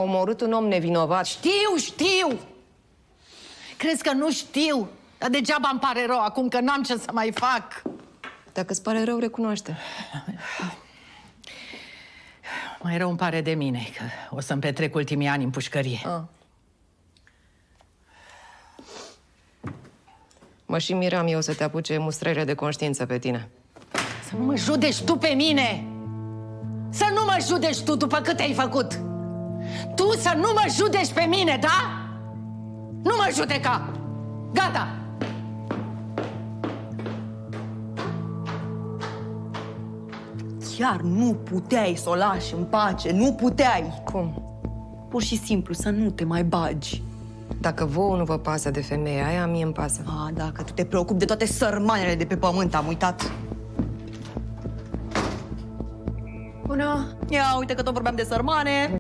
omorât un om nevinovat. Știu! Crezi că nu știu? Dar degeaba îmi pare rău acum că n-am ce să mai fac. Dacă îți pare rău, recunoaște. Mai rău îmi pare de mine, că o să-mi petrec ultimii ani în pușcărie. Mă și miram eu să te apuce mustrările de conștiință pe tine. Să nu mă judeci tu pe mine! Să nu mă judeci tu după cât ai făcut! Tu să nu mă judeci pe mine, da? Nu mă judeca! Gata! Chiar nu puteai să o lași în pace, nu puteai. Cum? Pur și simplu să nu te mai bagi. Dacă vouă nu vă pasă de femeia aia, mie îmi pasă. Dacă tu te preocupi de toate sărmanele de pe pământ, am uitat. Bună! Ia, uite că tot vorbeam de sărmane.